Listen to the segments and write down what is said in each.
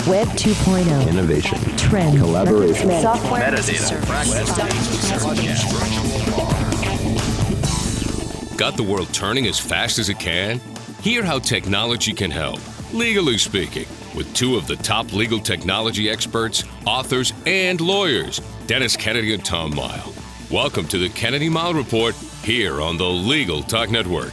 Web 2.0. Innovation. Trend. Collaboration. Software. Metadata. Got the world turning as fast as it can? Hear how technology can help, legally speaking, with two of the top legal technology experts, authors, and lawyers, Dennis Kennedy and Tom Mile. Welcome to the Kennedy Mile Report here on the Legal Talk Network.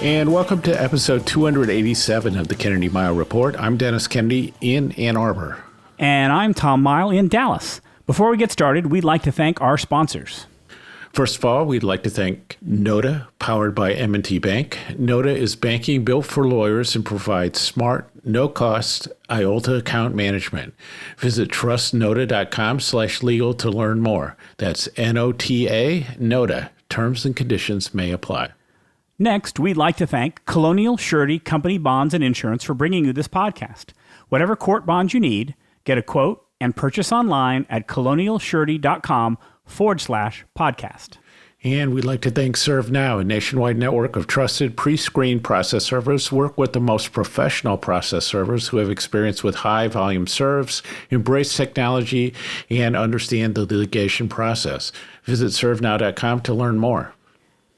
And welcome to episode 287 of the Kennedy Mile Report. I'm Dennis Kennedy in Ann Arbor. And I'm Tom Mile in Dallas. Before we get started, we'd like to thank our sponsors. First of all, we'd like to thank Noda, powered by M&T Bank. Noda is banking built for lawyers and provides smart, no-cost IOLTA account management. Visit trustnoda.com/legal to learn more. That's N-O-T-A, Noda. Terms and conditions may apply. Next, we'd like to thank Colonial Surety Company Bonds and Insurance for bringing you this podcast. Whatever court bond you need, get a quote and purchase online at colonialsurety.com/podcast. And we'd like to thank ServeNow, a nationwide network of trusted pre-screened process servers. Work with the most professional process servers who have experience with high-volume serves, embrace technology, and understand the litigation process. Visit servenow.com to learn more.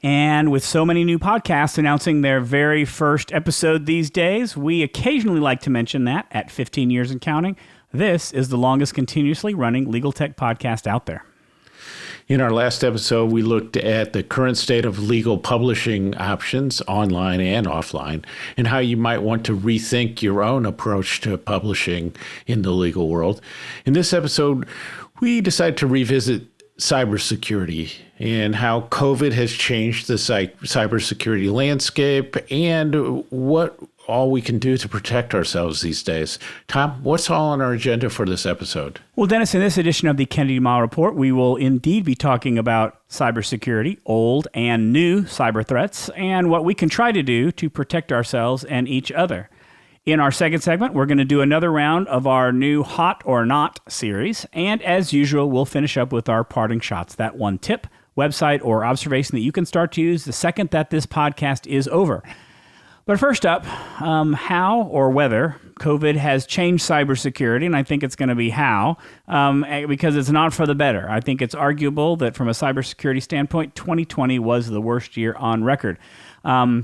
And with so many new podcasts announcing their very first episode these days, we occasionally like to mention that at 15 years and counting, this is the longest continuously running legal tech podcast out there. In our last episode, we looked at the current state of legal publishing options, online and offline, and how you might want to rethink your own approach to publishing in the legal world. In this episode, we decided to revisit cybersecurity and how COVID has changed the cybersecurity landscape and what all we can do to protect ourselves these days. Tom, what's all on our agenda for this episode? Well, Dennis, in this edition of the Kennedy Mile Report, we will indeed be talking about cybersecurity, old and new cyber threats, and what we can try to do to protect ourselves and each other. In our second segment, we're going to do another round of our new Hot or Not series. And as usual, we'll finish up with our parting shots, that one tip, website, or observation that you can start to use the second that this podcast is over. But first up, how or whether COVID has changed cybersecurity, and I think it's going to be how, because it's not for the better. I think it's arguable that from a cybersecurity standpoint, 2020 was the worst year on record.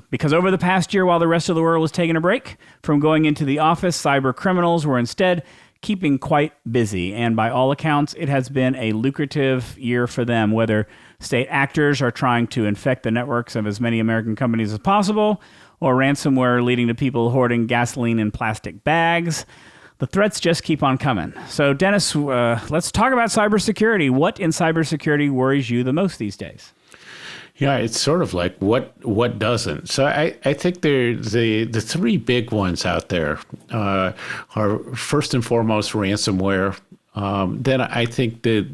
Because over the past year, while the rest of the world was taking a break from going into the office, cyber criminals were instead keeping quite busy. And by all accounts, it has been a lucrative year for them, whether state actors are trying to infect the networks of as many American companies as possible, or ransomware leading to people hoarding gasoline in plastic bags. The threats just keep on coming. So, Dennis, let's talk about cybersecurity. What in cybersecurity worries you the most these days? Yeah, it's sort of like what doesn't. So I think the three big ones out there are first and foremost ransomware. Then I think the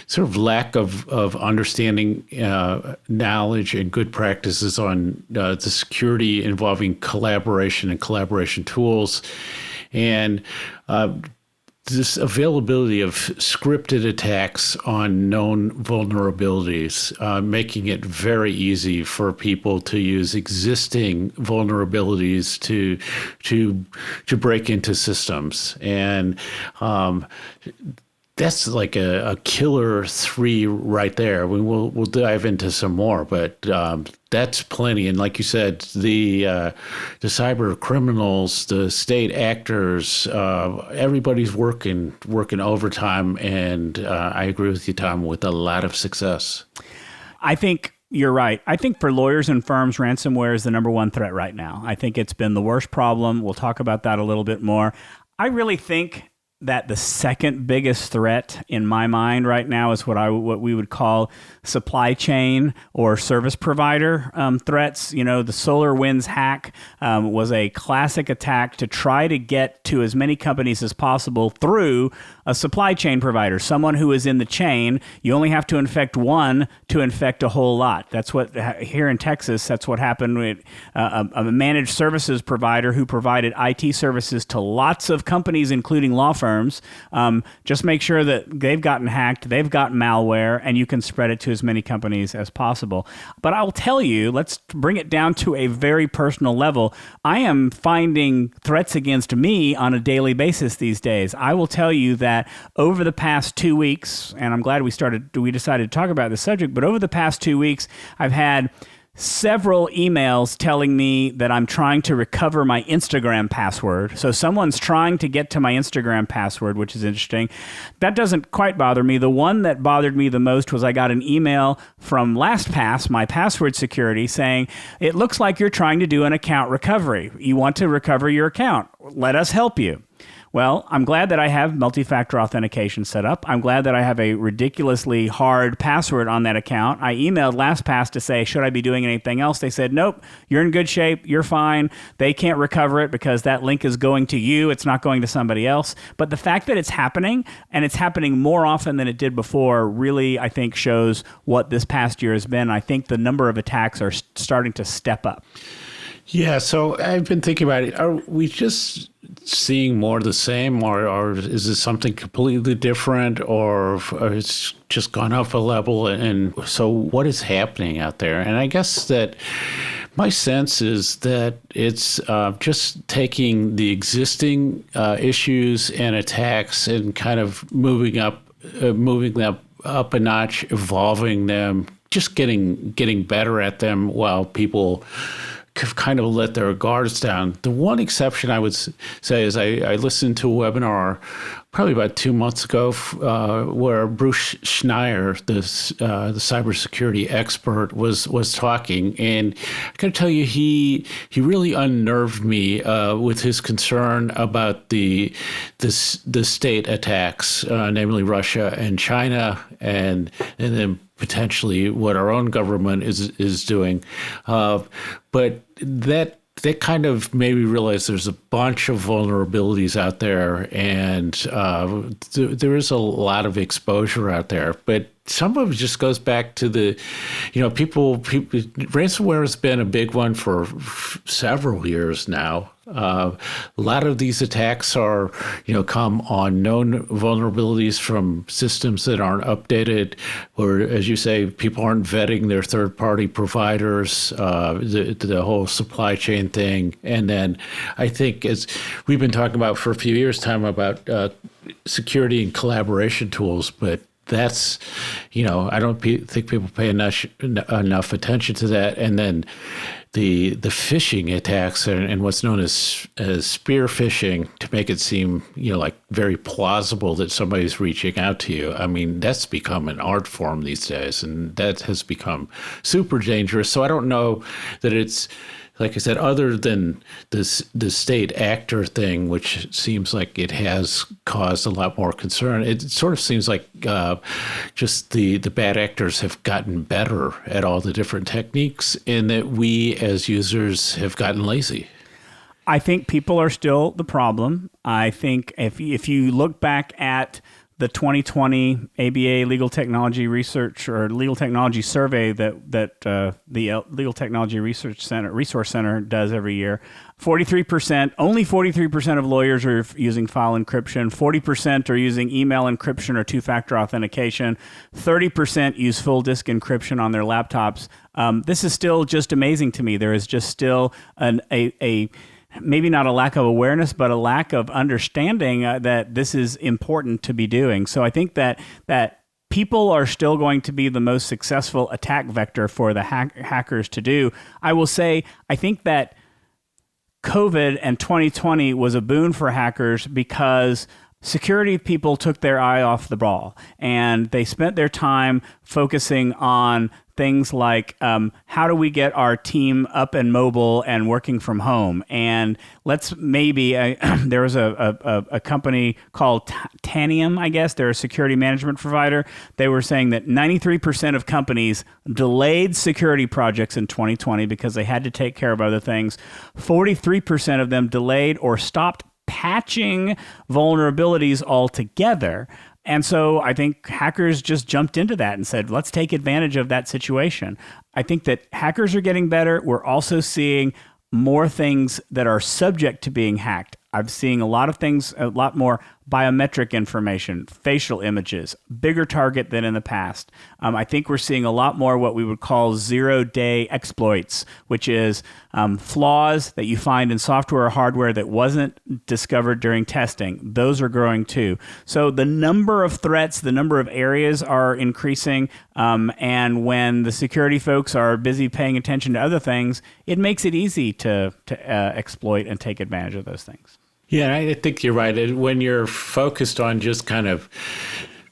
sort of lack of understanding, knowledge and good practices on the security involving collaboration and collaboration tools, and this availability of scripted attacks on known vulnerabilities, making it very easy for people to use existing vulnerabilities to break into systems. And that's like a killer three right there. We'll dive into some more, but that's plenty. And like you said, the cyber criminals, the state actors, everybody's working overtime. And I agree with you, Tom, with a lot of success. I think you're right. I think for lawyers and firms, ransomware is the number one threat right now. I think it's been the worst problem. We'll talk about that a little bit more. I really think that the second biggest threat in my mind right now is what we would call supply chain or service provider threats. You know, the SolarWinds hack was a classic attack to try to get to as many companies as possible through a supply chain provider, someone who is in the chain. You only have to infect one to infect a whole lot. That's what here in Texas, that's what happened with a managed services provider who provided IT services to lots of companies, including law firms. firms. Just make sure that they've gotten hacked, they've got malware, and you can spread it to as many companies as possible. But I'll tell you, let's bring it down to a very personal level. I am finding threats against me on a daily basis these days. I will tell you that over the past 2 weeks, and I'm glad we decided to talk about this subject, but over the past 2 weeks, I've had several emails telling me that I'm trying to recover my Instagram password. So someone's trying to get to my Instagram password, which is interesting. That doesn't quite bother me. The one that bothered me the most was I got an email from LastPass, my password security, saying, it looks like you're trying to do an account recovery. You want to recover your account. Let us help you. Well, I'm glad that I have multi-factor authentication set up. I'm glad that I have a ridiculously hard password on that account. I emailed LastPass to say, should I be doing anything else? They said, nope, you're in good shape. You're fine. They can't recover it because that link is going to you. It's not going to somebody else. But the fact that it's happening, and it's happening more often than it did before, really, I think, shows what this past year has been. I think the number of attacks are starting to step up. Yeah, so I've been thinking about it. Are we just seeing more of the same, or is this something completely different, or it's just gone up a level? And so what is happening out there? And I guess that my sense is that it's just taking the existing issues and attacks and kind of moving them up a notch, evolving them, just getting better at them while people kind of let their guards down. The one exception I would say is I listened to a webinar probably about 2 months ago where Bruce Schneier, the cybersecurity expert, was talking, and I got to tell you, he really unnerved me with his concern about the state attacks, namely Russia and China, and then potentially what our own government is doing. But that kind of made me realize there's a bunch of vulnerabilities out there, and there is a lot of exposure out there. But some of it just goes back to people. Ransomware has been a big one for several years now. A lot of these attacks come on known vulnerabilities from systems that aren't updated, or, as you say, people aren't vetting their third-party providers, the whole supply chain thing. And then I think, as we've been talking about for a few years' time, about security and collaboration tools, but that's, I don't think people pay enough attention to that. And then the phishing attacks and what's known as spear phishing, to make it seem, like very plausible that somebody's reaching out to you. I mean, that's become an art form these days, and that has become super dangerous. So I don't know that it's, like I said, other than the state actor thing, which seems like it has caused a lot more concern, it sort of seems like just the bad actors have gotten better at all the different techniques, and that we as users have gotten lazy. I think people are still the problem. I think if you look back at the 2020 ABA Legal Technology Research or Legal Technology Survey that the Legal Technology Resource Center does every year, only 43% of lawyers are using file encryption, 40% are using email encryption or two-factor authentication, 30% use full disk encryption on their laptops. This is still just amazing to me. There is just still a maybe not a lack of awareness, but a lack of understanding that this is important to be doing. So I think that people are still going to be the most successful attack vector for the hackers to do. I will say, I think that COVID and 2020 was a boon for hackers because security people took their eye off the ball, and they spent their time focusing on things like how do we get our team up and mobile and working from home? And there was a company called Tanium, I guess. They're a security management provider. They were saying that 93% of companies delayed security projects in 2020 because they had to take care of other things. 43% of them delayed or stopped patching vulnerabilities altogether. And so I think hackers just jumped into that and said, let's take advantage of that situation. I think that hackers are getting better. We're also seeing more things that are subject to being hacked. I'm seeing a lot of things, a lot more biometric information, facial images, bigger target than in the past. I think we're seeing a lot more what we would call zero-day exploits, which is flaws that you find in software or hardware that wasn't discovered during testing. Those are growing too. So the number of threats, the number of areas are increasing, and when the security folks are busy paying attention to other things, it makes it easy to exploit and take advantage of those things. Yeah, I think you're right. When you're focused on just kind of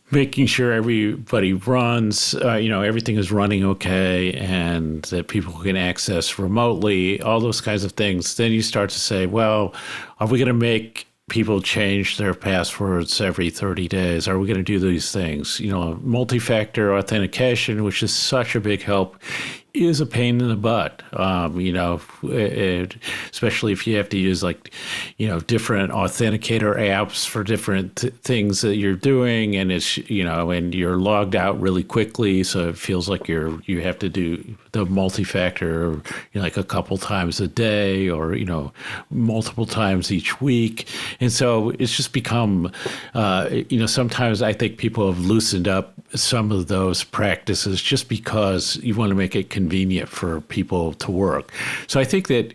making sure everybody runs, everything is running okay and that people can access remotely, all those kinds of things, then you start to say, well, are we going to make people change their passwords every 30 days? Are we going to do these things? Multi-factor authentication, which is such a big help, is a pain in the butt, especially if you have to use different authenticator apps for different things that you're doing, and it's and you're logged out really quickly, so it feels like you have to do the multi-factor like a couple times a day or multiple times each week, and so it's just become sometimes I think people have loosened up some of those practices just because you want to make it convenient for people to work. So I think that,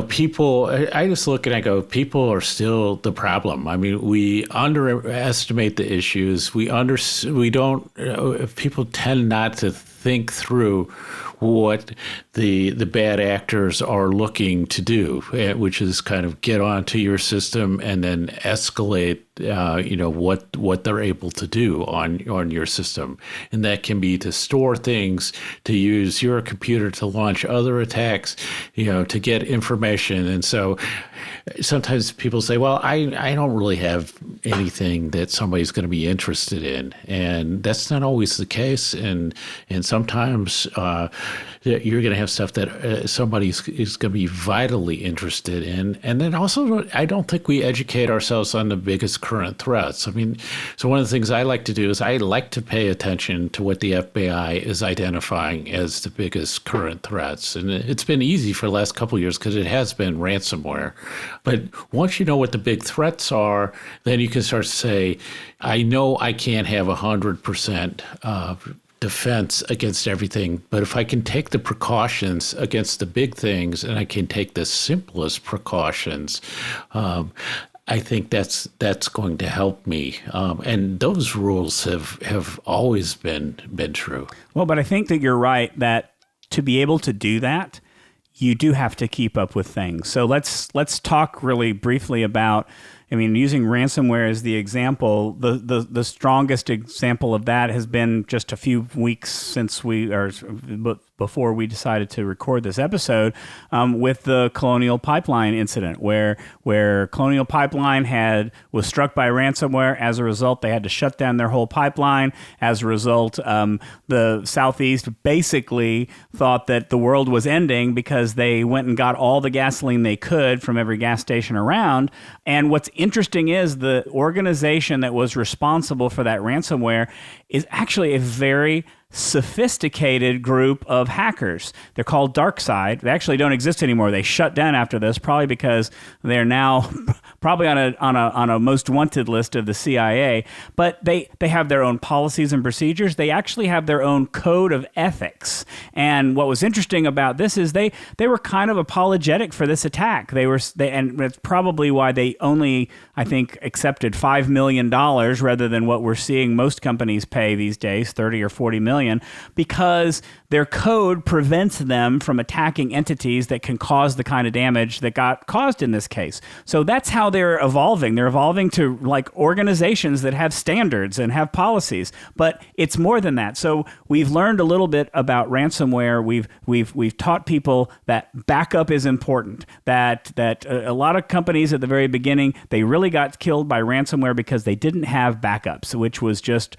people, I just look and I go, people are still the problem. I mean, we underestimate the issues. People tend not to think through what the bad actors are looking to do, which is kind of get onto your system and then escalate, what they're able to do on your system. And that can be to store things, to use your computer to launch other attacks, to get information. And so sometimes people say, well, I don't really have anything that somebody's going to be interested in. And that's not always the case. And sometimes you're going to have stuff that somebody is going to be vitally interested in. And then also, I don't think we educate ourselves on the biggest current threats. I mean, so one of the things I like to do is I like to pay attention to what the FBI is identifying as the biggest current threats. And it's been easy for the last couple of years because it has been ransomware. But once you know what the big threats are, then you can start to say, I know I can't have 100% defense against everything, but if I can take the precautions against the big things and I can take the simplest precautions, I think that's going to help me. And those rules have always been true. Well, but I think that you're right that to be able to do that, you do have to keep up with things. So let's talk really briefly about, using ransomware as the example, the strongest example of that has been just a few weeks since before we decided to record this episode, with the Colonial Pipeline incident, where Colonial Pipeline was struck by ransomware. As a result, they had to shut down their whole pipeline. As a result, the Southeast basically thought that the world was ending because they went and got all the gasoline they could from every gas station around. And what's interesting is the organization that was responsible for that ransomware is actually a very sophisticated group of hackers. They're called DarkSide. They actually don't exist anymore. They shut down after this, probably because they're now probably on a most wanted list of the CIA. But they have their own policies and procedures. They actually have their own code of ethics. And what was interesting about this is they were kind of apologetic for this attack. And that's probably why they only, I think, accepted $5 million rather than what we're seeing most companies pay these days, 30 or 40 million, because their code prevents them from attacking entities that can cause the kind of damage that got caused in this case. So that's how they're evolving. They're evolving to like organizations that have standards and have policies, but it's more than that. So we've learned a little bit about ransomware. We've taught people that backup is important, that a lot of companies at the very beginning, they really got killed by ransomware because they didn't have backups, which was just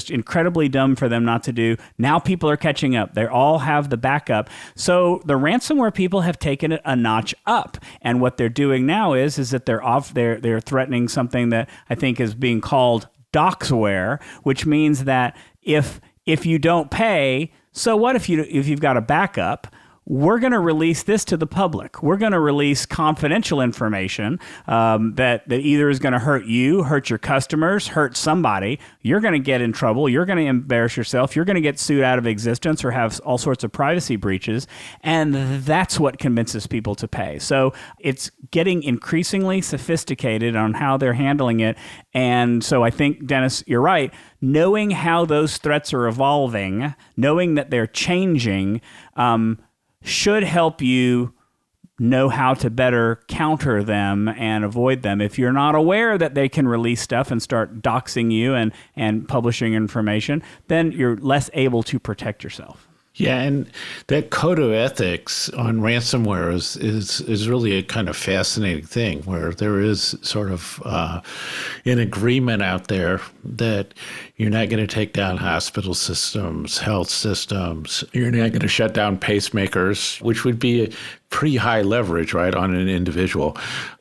incredibly dumb for them not to do. Now people are catching up. They all have the backup. So the ransomware people have taken it a notch up. And what they're doing now is that they're threatening something that I think is being called doxware, which means that if you don't pay, so what if you've got a backup? we're going to release this to the public. We're going to release confidential information that either is going to hurt you, hurt your customers, hurt somebody. You're going to get in trouble. You're going to embarrass yourself. You're going to get sued out of existence or have all sorts of privacy breaches. And that's what convinces people to pay. So it's getting increasingly sophisticated on how they're handling it. And so I think, Dennis, you're right. Knowing how those threats are evolving, knowing that they're changing, should help you know how to better counter them and avoid them. If you're not aware that they can release stuff and start doxing you and publishing information, then you're less able to protect yourself. Yeah, and that code of ethics on ransomware is really a kind of fascinating thing, where there is sort of an agreement out there that you're not going to take down hospital systems, health systems. You're not going to shut down pacemakers, which would be a pretty high leverage, right, on an individual.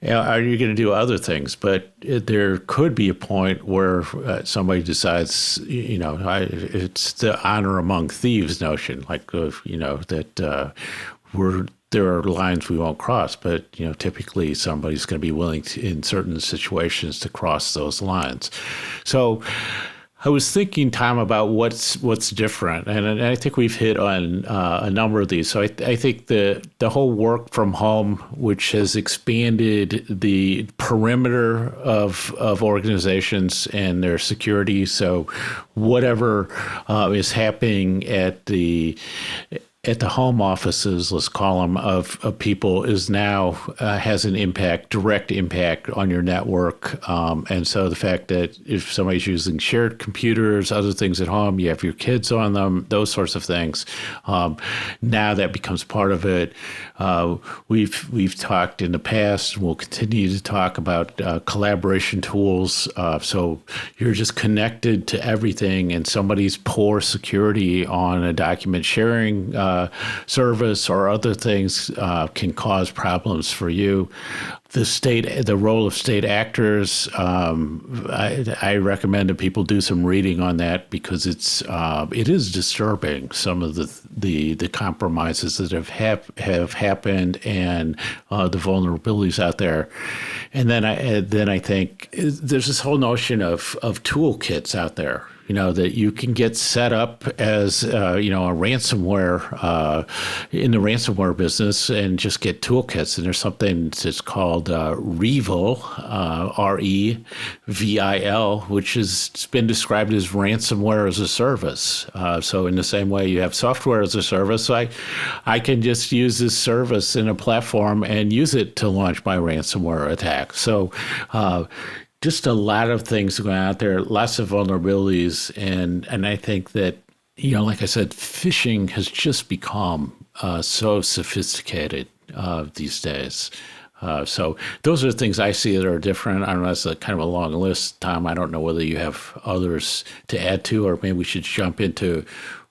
Are you going to do other things? But there could be a point where somebody decides, it's the honor among thieves notion, like, that there are lines we won't cross, but typically somebody's going to be willing to, in certain situations, to cross those lines. So I was thinking, Tom, about what's different, and I think we've hit on a number of these. So I think the whole work from home, which has expanded the perimeter of organizations and their security. So whatever is happening at the home offices, let's call them, of people is now has an direct impact on your network. And so the fact that if somebody's using shared computers, other things at home, you have your kids on them, those sorts of things, now that becomes part of it. We've talked in the past, and we'll continue to talk about collaboration tools. So you're just connected to everything, and somebody's poor security on a document sharing service or other things can cause problems for you. The role of state actors, I recommend that people do some reading on that, because it is disturbing, some of the compromises that have happened and the vulnerabilities out there. And then I think there's this whole notion of toolkits out there, that you can get set up as, a ransomware, in the ransomware business, and just get toolkits. And there's something that's called REVIL, REVIL, which has been described as ransomware as a service. So in the same way you have software as a service, I can just use this service in a platform and use it to launch my ransomware attack. So just a lot of things going out there, lots of vulnerabilities. And I think that, like I said, phishing has just become so sophisticated these days. So those are the things I see that are different. I don't know, that's kind of a long list, Tom. I don't know whether you have others to add to, or maybe we should jump into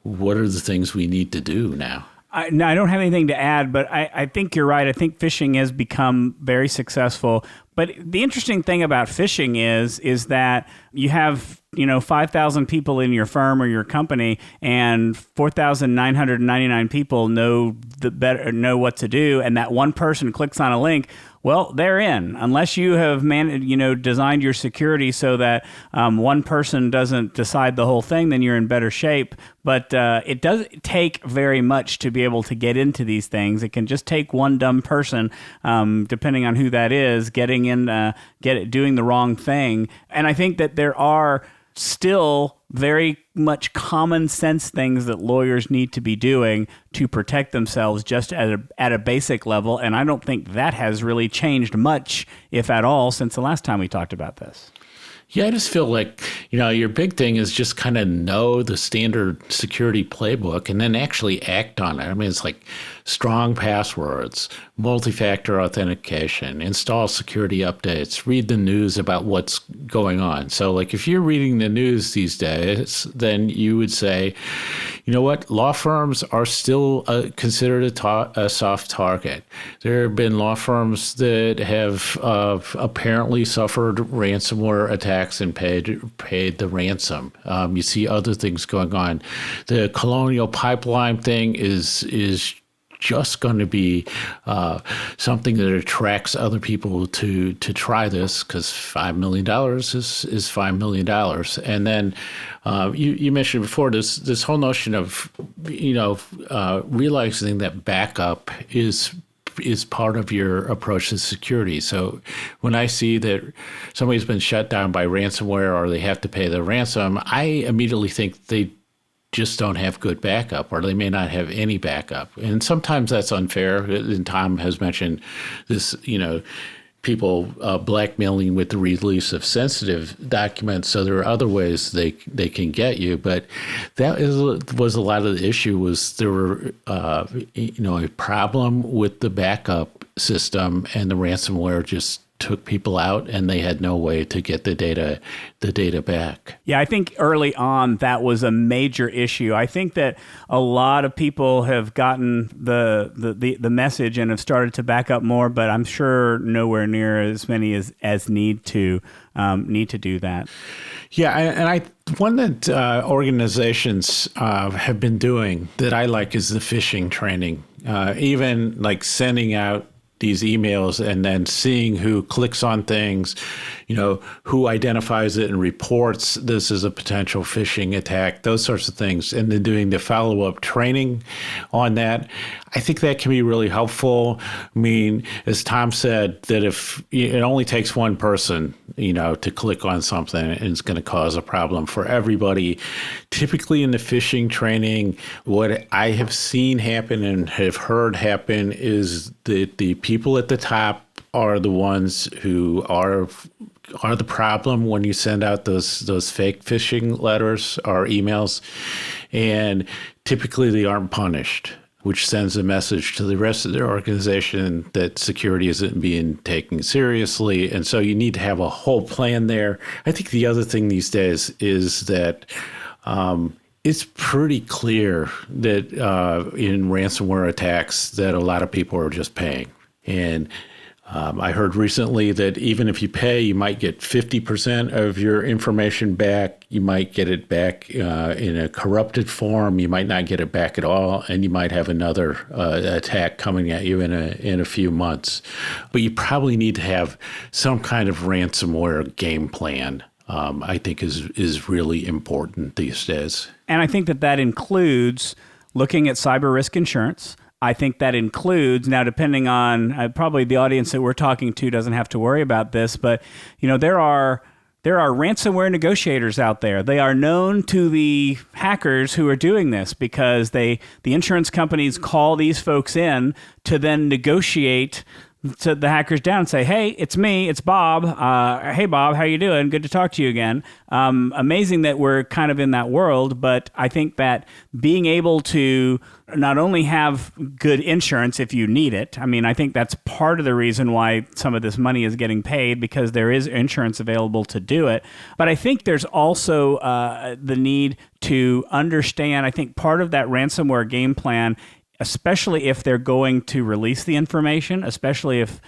what are the things we need to do now. No, I don't have anything to add, but I think you're right. I think phishing has become very successful. But the interesting thing about phishing is that you have 5,000 people in your firm or your company, and 4,999 people know what to do, and that one person clicks on a link. Well, they're in. Unless you have designed your security so that one person doesn't decide the whole thing, then you're in better shape. But it doesn't take very much to be able to get into these things. It can just take one dumb person, depending on who that is, getting in, doing the wrong thing. And I think that there are still very much common sense things that lawyers need to be doing to protect themselves just at a basic level. And I don't think that has really changed much, if at all, since the last time we talked about this. Yeah, I just feel like, your big thing is just kind of know the standard security playbook and then actually act on it. I mean, it's like strong passwords, multi-factor authentication, install security updates, read the news about what's going on. So like if you're reading the news these days, then you would say, you know what, law firms are still considered a soft target. There have been law firms that have apparently suffered ransomware attacks and paid the ransom. You see other things going on. The Colonial Pipeline thing is just going to be something that attracts other people to try this, because $5 million is $5 million. And then you mentioned before this whole notion of realizing that backup is part of your approach to security. So when I see that somebody's been shut down by ransomware or they have to pay the ransom, I immediately think they just don't have good backup, or they may not have any backup. And sometimes that's unfair. And Tom has mentioned this, people blackmailing with the release of sensitive documents. So there are other ways they can get you. But that was a lot of the issue. Was there were a problem with the backup system, and the ransomware just took people out, and they had no way to get the data back. Yeah, I think early on that was a major issue. I think that a lot of people have gotten the message and have started to back up more, but I'm sure nowhere near as many as need to do that. Yeah, and one that organizations have been doing that I like is the phishing training. Even like sending out these emails and then seeing who clicks on things, who identifies it and reports this as a potential phishing attack, those sorts of things, and then doing the follow-up training on that. I think that can be really helpful. I mean, as Tom said, that if it only takes one person, to click on something, and it's going to cause a problem for everybody. Typically in the phishing training, what I have seen happen and have heard happen is that the people at the top are the ones who are the problem when you send out those fake phishing letters or emails, and typically they aren't punished, which sends a message to the rest of the organization that security isn't being taken seriously. And so you need to have a whole plan there. I think the other thing these days is that it's pretty clear that in ransomware attacks that a lot of people are just paying. And I heard recently that even if you pay, you might get 50% of your information back. You might get it back in a corrupted form. You might not get it back at all, and you might have another attack coming at you in a few months. But you probably need to have some kind of ransomware game plan. I think is really important these days. And I think that includes looking at cyber risk insurance. I think that includes, now depending on, probably the audience that we're talking to doesn't have to worry about this, but there are ransomware negotiators out there. They are known to the hackers who are doing this because the insurance companies call these folks in to then negotiate to the hackers down and say, hey, it's me, it's Bob. Hey, Bob, how you doing? Good to talk to you again. Amazing that we're kind of in that world, but I think that being able to not only have good insurance if you need it, I think that's part of the reason why some of this money is getting paid, because there is insurance available to do it. But I think there's also the need to understand, I think part of that ransomware game plan, especially if they're going to release the information, especially if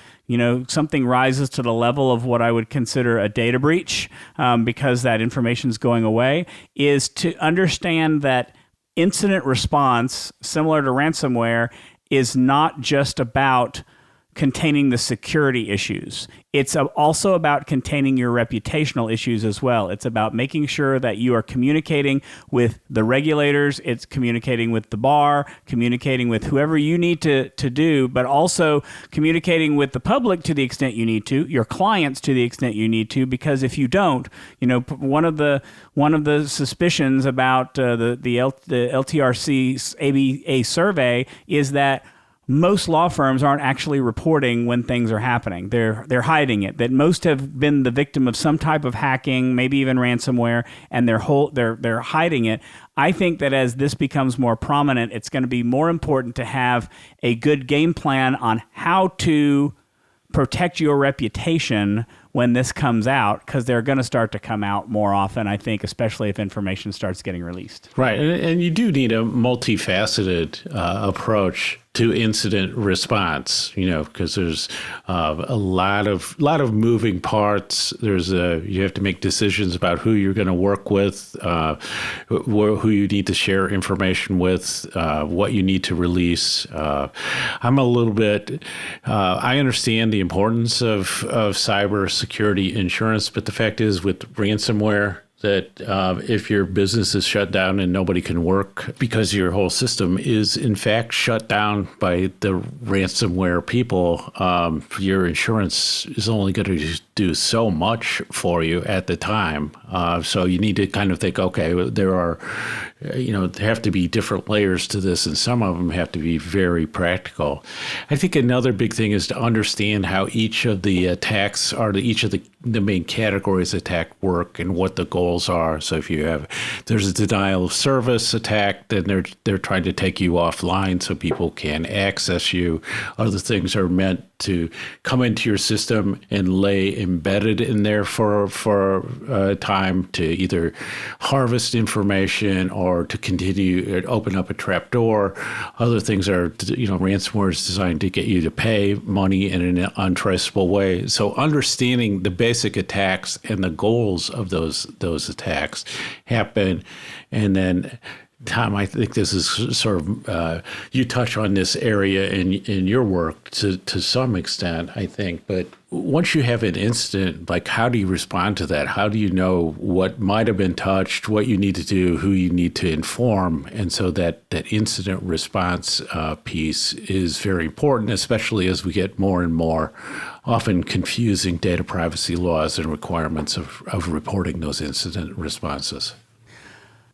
something rises to the level of what I would consider a data breach, because that information is going away, is to understand that incident response, similar to ransomware, is not just about containing the security issues. It's also about containing your reputational issues as well. It's about making sure that you are communicating with the regulators, it's communicating with the bar, communicating with whoever you need to do, but also communicating with the public to the extent you need to, your clients to the extent you need to, because if you don't, one of the suspicions about the LTRC ABA survey is that most law firms aren't actually reporting when things are happening. They're hiding it. That most have been the victim of some type of hacking, maybe even ransomware, and they're hiding it. I think that as this becomes more prominent, it's going to be more important to have a good game plan on how to protect your reputation when this comes out, because they're going to start to come out more often, I think, especially if information starts getting released. Right. And you do need a multifaceted approach to incident response, because there's a lot of moving parts. You have to make decisions about who you're going to work with, who you need to share information with, what you need to release. I'm a little bit, I understand the importance of cybersecurity insurance, but the fact is with ransomware, that if your business is shut down and nobody can work because your whole system is in fact shut down by the ransomware people, your insurance is only going to do so much for you at the time. So you need to kind of think, okay, there have to be different layers to this, and some of them have to be very practical. I think another big thing is to understand how each of the attacks each of the main categories of attack work and what the goals are. So if there's a denial of service attack, then they're trying to take you offline so people can access you. Other things are meant to come into your system and lay embedded in there for a time to either harvest information or to continue to open up a trap door. Other things are, ransomware is designed to get you to pay money in an untraceable way. So understanding the basic attacks and the goals of those attacks happen, and then Tom, I think this is sort of, you touch on this area in your work to some extent, I think. But once you have an incident, like how do you respond to that? How do you know what might have been touched, what you need to do, who you need to inform? And so that incident response piece is very important, especially as we get more and more often confusing data privacy laws and requirements of reporting those incident responses.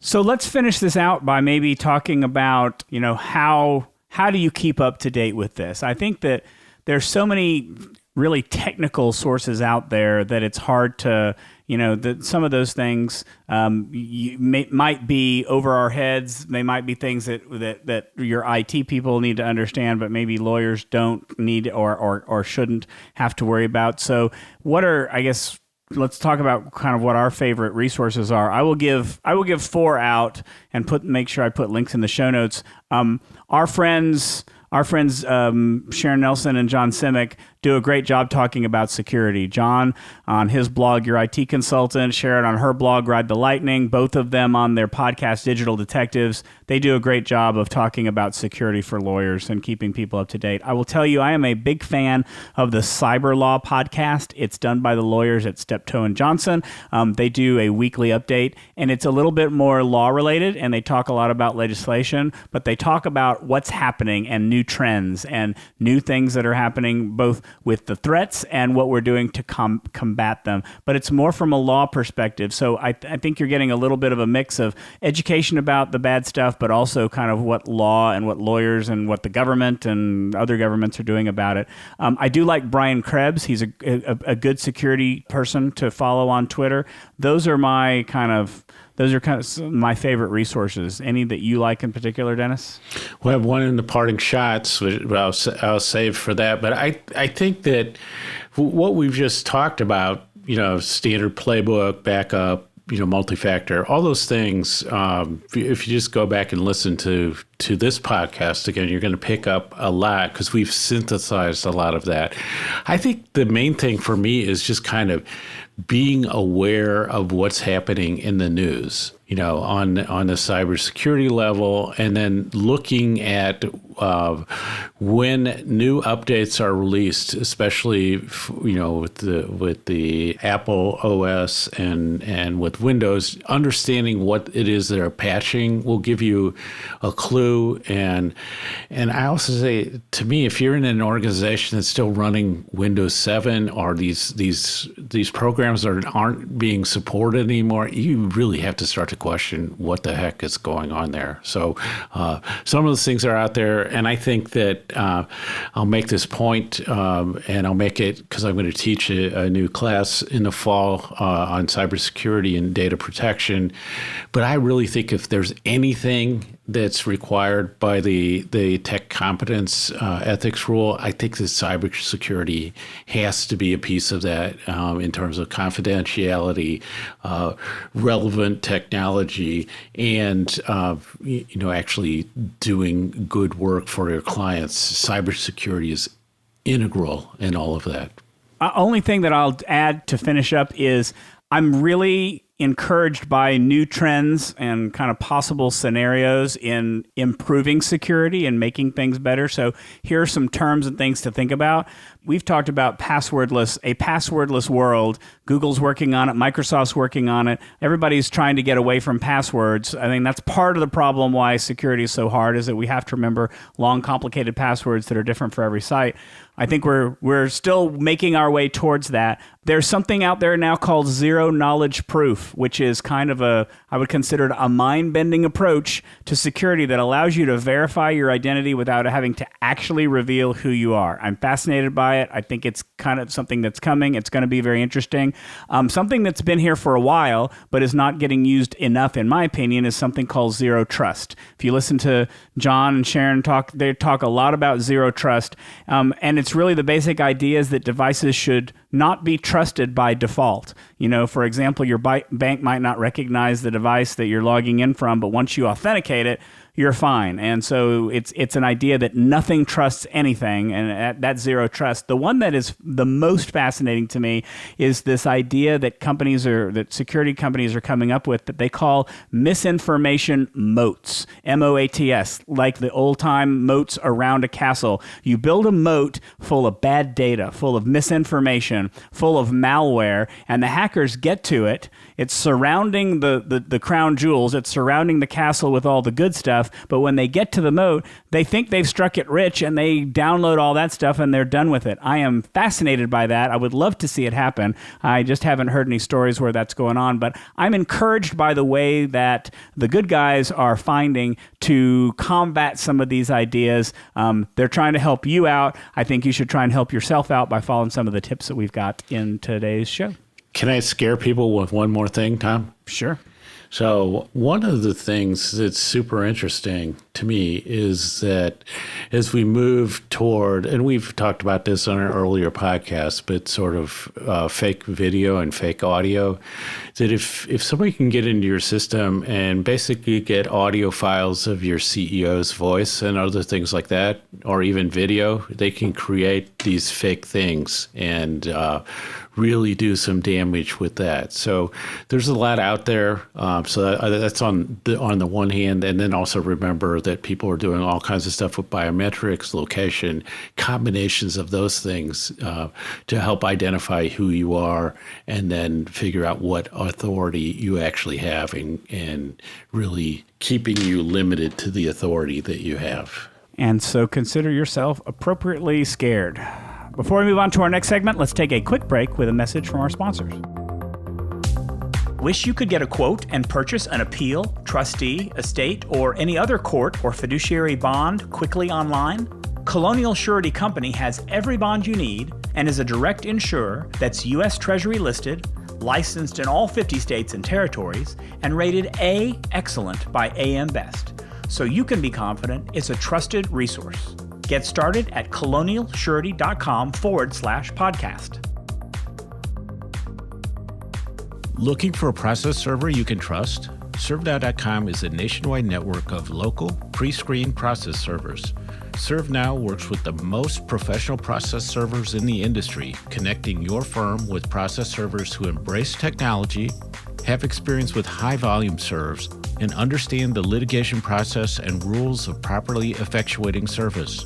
So let's finish this out by maybe talking about, how do you keep up to date with this? I think that there's so many really technical sources out there that it's hard to, that some of those things might be over our heads. They might be things that your IT people need to understand, but maybe lawyers don't need or shouldn't have to worry about. So let's talk about kind of what our favorite resources are. I will give 4 out and make sure I put links in the show notes. Our friends Sharon Nelson and John Simic do a great job talking about security. John on his blog, Your IT Consultant, Sharon on her blog, Ride the Lightning, both of them on their podcast, Digital Detectives. They do a great job of talking about security for lawyers and keeping people up to date. I will tell you, I am a big fan of the Cyber Law podcast. It's done by the lawyers at Steptoe and Johnson. They do a weekly update, and it's a little bit more law related, and they talk a lot about legislation, but they talk about what's happening and new trends and new things that are happening, both with the threats and what we're doing to combat them. But it's more from a law perspective. So I think you're getting a little bit of a mix of education about the bad stuff, but also kind of what law and what lawyers and what the government and other governments are doing about it. I do like Brian Krebs. He's a good security person to follow on Twitter. Those are kind of my favorite resources. Any that you like in particular, Dennis? We have one in the parting shots, which I'll save for that. But I think that what we've just talked about, standard playbook, backup, multi-factor, all those things, if you just go back and listen to this podcast again, you're going to pick up a lot because we've synthesized a lot of that. I think the main thing for me is just kind of being aware of what's happening in the news, on the cybersecurity level, and then looking at when new updates are released, especially with the Apple OS and with Windows, understanding what it is they're patching will give you a clue. And I also say, to me, if you're in an organization that's still running Windows 7 or these programs aren't being supported anymore, you really have to start to question what the heck is going on there. So some of those things are out there. And I think that I'll make this point, and I'll make it because I'm going to teach a new class in the fall on cybersecurity and data protection. But I really think if there's anything that's required by the tech competence ethics rule. I think that cybersecurity has to be a piece of that in terms of confidentiality, relevant technology, and actually doing good work for your clients. Cybersecurity is integral in all of that. Only thing that I'll add to finish up is I'm really encouraged by new trends and kind of possible scenarios in improving security and making things better. So here are some terms and things to think about. We've talked about a passwordless world. Google's working on it. Microsoft's working on it. Everybody's trying to get away from passwords. I think that's part of the problem why security is so hard, is that we have to remember long, complicated passwords that are different for every site. I think we're still making our way towards that. There's something out there now called zero knowledge proof, which is kind of I would consider it a mind-bending approach to security that allows you to verify your identity without having to actually reveal who you are. I'm fascinated by it. I think it's kind of something that's coming. It's going to be very interesting. Something that's been here for a while, but is not getting used enough, in my opinion, is something called zero trust. If you listen to John and Sharon talk, they talk a lot about zero trust, and it's really the basic idea is that devices should not be trusted by default. For example, your bank might not recognize the device that you're logging in from, but once you authenticate it, you're fine. And so it's an idea that nothing trusts anything, and that zero trust. The one that is the most fascinating to me is this idea that security companies are coming up with that they call misinformation moats, MOATS, like the old-time moats around a castle. You build a moat full of bad data, full of misinformation, full of malware, and the hackers get to it. It's surrounding the crown jewels. It's surrounding the castle with all the good stuff. But when they get to the moat, they think they've struck it rich, and they download all that stuff, and they're done with it. I am fascinated by that. I would love to see it happen. I just haven't heard any stories where that's going on. But I'm encouraged by the way that the good guys are finding to combat some of these ideas. They're trying to help you out. I think you should try and help yourself out by following some of the tips that we've got in today's show. Can I scare people with one more thing, Tom? Sure. So one of the things that's super interesting to me is that as we move toward, and we've talked about this on an earlier podcast, but sort of fake video and fake audio, that if somebody can get into your system and basically get audio files of your CEO's voice and other things like that, or even video, they can create these fake things and really do some damage with that. So there's a lot out there. So that's on the one hand, and then also remember that people are doing all kinds of stuff with biometrics, location, combinations of those things to help identify who you are, and then figure out what authority you actually have, and really keeping you limited to the authority that you have. And so consider yourself appropriately scared. Before we move on to our next segment, let's take a quick break with a message from our sponsors. Wish you could get a quote and purchase an appeal, trustee, estate, or any other court or fiduciary bond quickly online? Colonial Surety Company has every bond you need and is a direct insurer that's U.S. Treasury listed, licensed in all 50 states and territories, and rated A Excellent by AM Best. So you can be confident it's a trusted resource. Get started at colonialsurety.com/podcast. Looking for a process server you can trust? ServeNow.com is a nationwide network of local, pre-screened process servers. ServeNow works with the most professional process servers in the industry, connecting your firm with process servers who embrace technology, have experience with high-volume serves, and understand the litigation process and rules of properly effectuating service.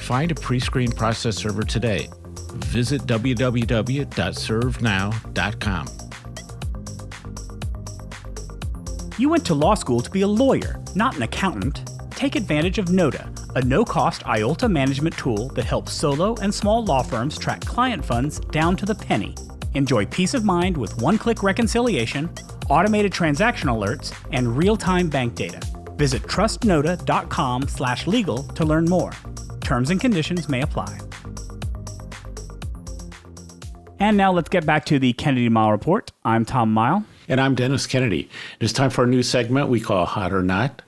Find a pre-screened process server today. Visit www.servenow.com. You went to law school to be a lawyer, not an accountant. Take advantage of Noda, a no-cost IOLTA management tool that helps solo and small law firms track client funds down to the penny. Enjoy peace of mind with one-click reconciliation, automated transaction alerts, and real-time bank data. Visit trustnoda.com/legal to learn more. Terms and conditions may apply. And now let's get back to the Kennedy Mile Report. I'm Tom Mile. And I'm Dennis Kennedy. It's time for a new segment we call Hot or Not.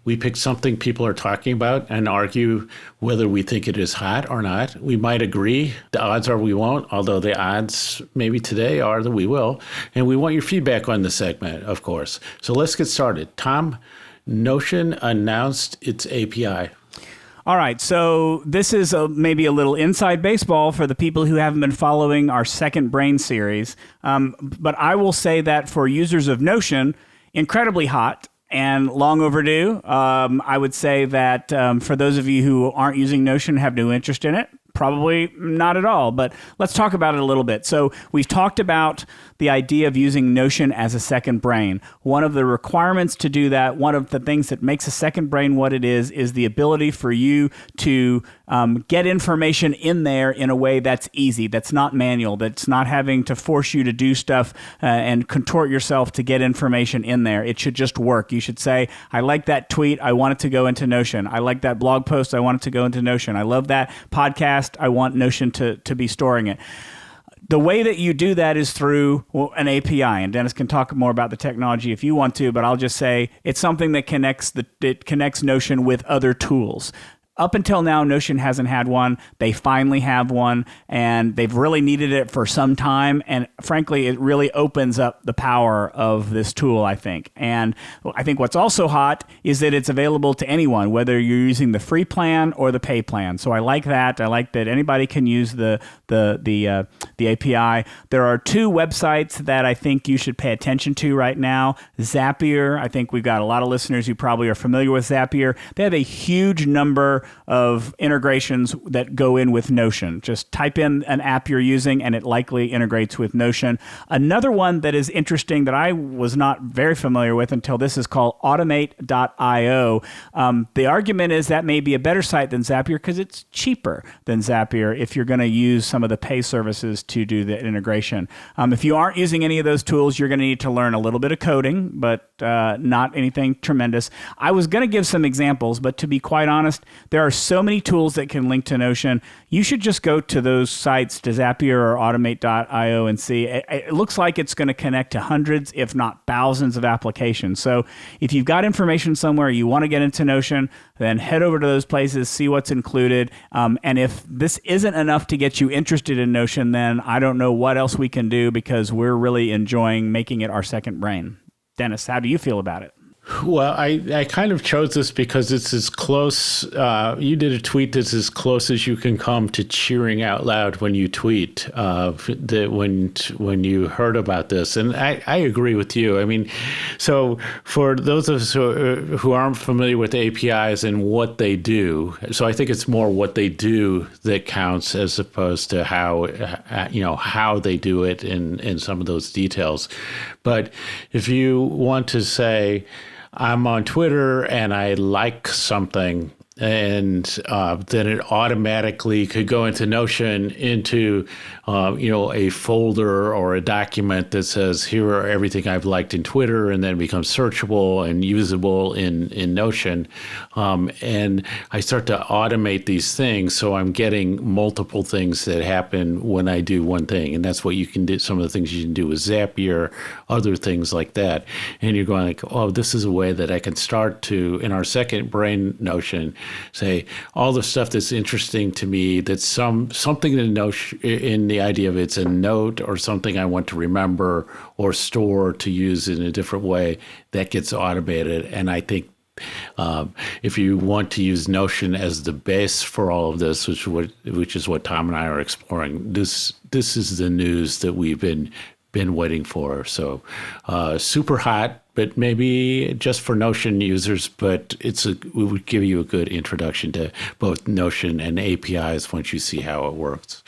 We pick something people are talking about and argue whether we think it is hot or not. We might agree. The odds are we won't, although the odds maybe today are that we will. And we want your feedback on the segment, of course. So let's get started. Tom, Notion announced its API. All right, so this is maybe a little inside baseball for the people who haven't been following our Second Brain series. But I will say that for users of Notion, incredibly hot and long overdue. I would say that for those of you who aren't using Notion, have no interest in it, probably not at all. But let's talk about it a little bit. So we've talked about the idea of using Notion as a second brain. One of the requirements to do that, one of the things that makes a second brain what it is the ability for you to get information in there in a way that's easy, that's not manual, that's not having to force you to do stuff and contort yourself to get information in there. It should just work. You should say, I like that tweet, I want it to go into Notion. I like that blog post, I want it to go into Notion. I love that podcast, I want Notion to be storing it. The way that you do that is through an API, and Dennis can talk more about the technology if you want to, but I'll just say it's something that connects Notion with other tools. Up until now, Notion hasn't had one. They finally have one, and they've really needed it for some time. And frankly, it really opens up the power of this tool, I think. And I think what's also hot is that it's available to anyone, whether you're using the free plan or the pay plan. So I like that. I like that anybody can use the API. There are two websites that I think you should pay attention to right now. Zapier. I think we've got a lot of listeners who probably are familiar with Zapier. They have a huge number of integrations that go in with Notion. Just type in an app you're using and it likely integrates with Notion. Another one that is interesting that I was not very familiar with until this is called automate.io. The argument is that may be a better site than Zapier because it's cheaper than Zapier if you're going to use some of the pay services to do the integration. If you aren't using any of those tools, you're going to need to learn a little bit of coding, but not anything tremendous. I was going to give some examples, but to be quite honest, there are so many tools that can link to Notion. You should just go to those sites, to Zapier or automate.io, and see. It looks like it's going to connect to hundreds, if not thousands of applications. So if you've got information somewhere you want to get into Notion, then head over to those places, see what's included. And if this isn't enough to get you interested in Notion, then I don't know what else we can do because we're really enjoying making it our second brain. Dennis, how do you feel about it? Well, I kind of chose this because it's as close. You did a tweet that's as close as you can come to cheering out loud when you tweet. When you heard about this, and I agree with you. I mean, so for those of us who aren't familiar with APIs and what they do, so I think it's more what they do that counts as opposed to how they do it in some of those details. But if you want to say, I'm on Twitter and I like something, and then it automatically could go into Notion into a folder or a document that says here are everything I've liked in Twitter, and then becomes searchable and usable in Notion. And I start to automate these things, so I'm getting multiple things that happen when I do one thing, and that's what you can do. Some of the things you can do with Zapier, other things like that, and you're going like, oh, this is a way that I can start to, in our second brain Notion, say all the stuff that's interesting to me, that's something in the idea of it's a note or something I want to remember or store to use in a different way, that gets automated. And I think if you want to use Notion as the base for all of this, which is what Tom and I are exploring, this is the news that we've been waiting for. So super hot, but maybe just for Notion users, but we would give you a good introduction to both Notion and APIs once you see how it works.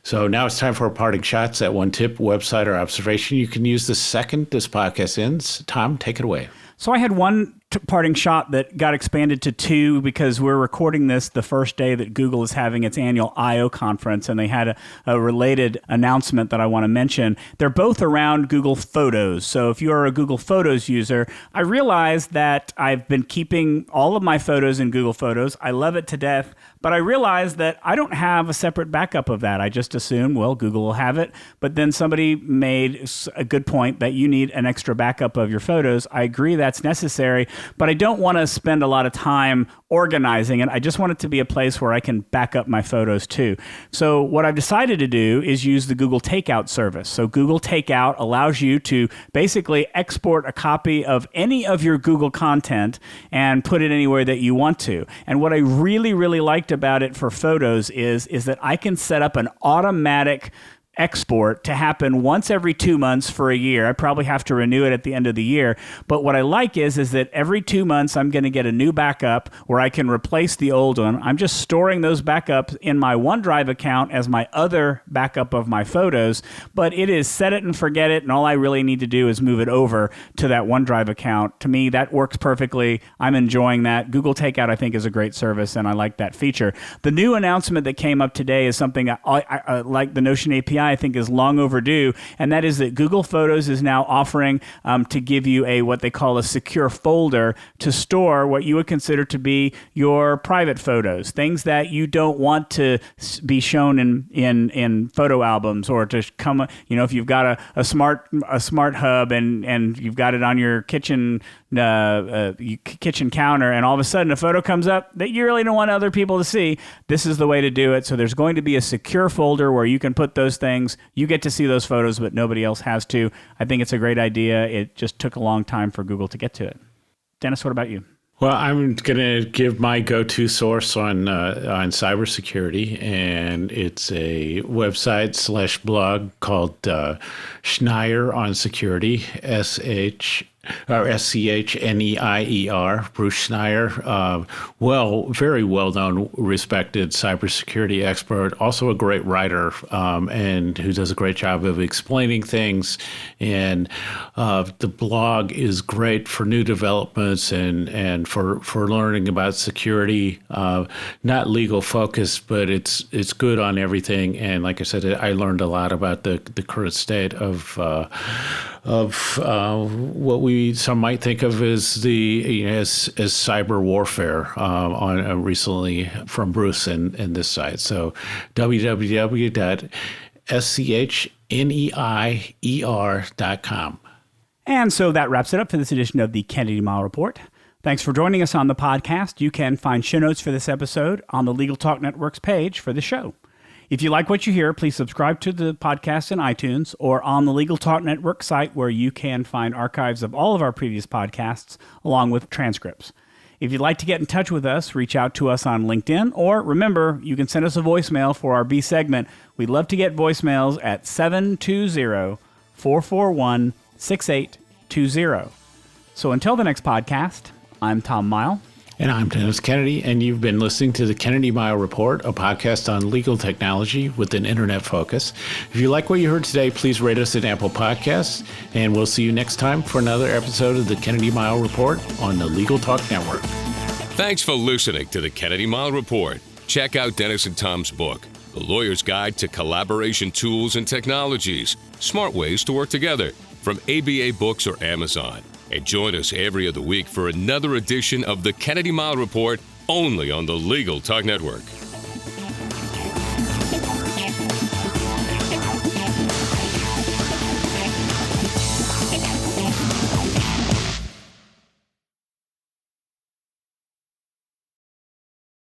So now it's time for our parting shots. That one tip, website, or observation you can use the second this podcast ends. Tom, take it away. So I had one parting shot that got expanded to two because we're recording this the first day that Google is having its annual I/O conference, and they had a related announcement that I want to mention. They're both around Google Photos. So if you're a Google Photos user, I realized that I've been keeping all of my photos in Google Photos. I love it to death, But I realized that I don't have a separate backup of that. I just assumed, well, Google will have it. But then somebody made a good point that you need an extra backup of your photos. I agree that's necessary, but I don't want to spend a lot of time organizing it. I just want it to be a place where I can back up my photos too. So what I've decided to do is use the Google Takeout service. So Google Takeout allows you to basically export a copy of any of your Google content and put it anywhere that you want to. And what I really, really liked about it for photos is that I can set up an automatic export to happen once every 2 months for a year. I probably have to renew it at the end of the year. But what I like is that every 2 months I'm going to get a new backup where I can replace the old one. I'm just storing those backups in my OneDrive account as my other backup of my photos. But it is set it and forget it. And all I really need to do is move it over to that OneDrive account. To me, that works perfectly. I'm enjoying that. Google Takeout, I think, is a great service, and I like that feature. The new announcement that came up today is something I like the Notion API, I think, is long overdue, and that is that Google Photos is now offering to give you what they call a secure folder to store what you would consider to be your private photos, things that you don't want to be shown in photo albums, or to come, if you've got a smart hub and you've got it on your kitchen counter, and all of a sudden a photo comes up that you really don't want other people to see. This is the way to do it. So there's going to be a secure folder where you can put those things. You get to see those photos, but nobody else has to. I think it's a great idea. It just took a long time for Google to get to it. Dennis, what about you? Well, I'm going to give my go-to source on cybersecurity, and it's a website/blog called Schneier on Security, SCHNEIER, Bruce Schneier, very well-known, respected cybersecurity expert, also a great writer, and who does a great job of explaining things. And the blog is great for new developments and for learning about security. Not legal focused, but it's good on everything. And like I said, I learned a lot about the current state of what some might think of as as cyber warfare on recently from Bruce and this site. So www.schneier.com. And so that wraps it up for this edition of the Kennedy Mile Report. Thanks for joining us on the podcast. You can find show notes for this episode on the Legal Talk Network's page for the show. If you like what you hear, please subscribe to the podcast in iTunes or on the Legal Talk Network site, where you can find archives of all of our previous podcasts along with transcripts. If you'd like to get in touch with us, reach out to us on LinkedIn, or remember, you can send us a voicemail for our B segment. We'd love to get voicemails at 720-441-6820. So until the next podcast, I'm Tom Mile. And I'm Dennis Kennedy, and you've been listening to the Kennedy Mile Report, a podcast on legal technology with an internet focus. If you like what you heard today, please rate us at Apple Podcasts, and we'll see you next time for another episode of the Kennedy Mile Report on the Legal Talk Network. Thanks for listening to the Kennedy Mile Report. Check out Dennis and Tom's book, The Lawyer's Guide to Collaboration Tools and Technologies, Smart Ways to Work Together, from ABA Books or Amazon. And join us every other week for another edition of the Kennedy Mile Report, only on the Legal Talk Network.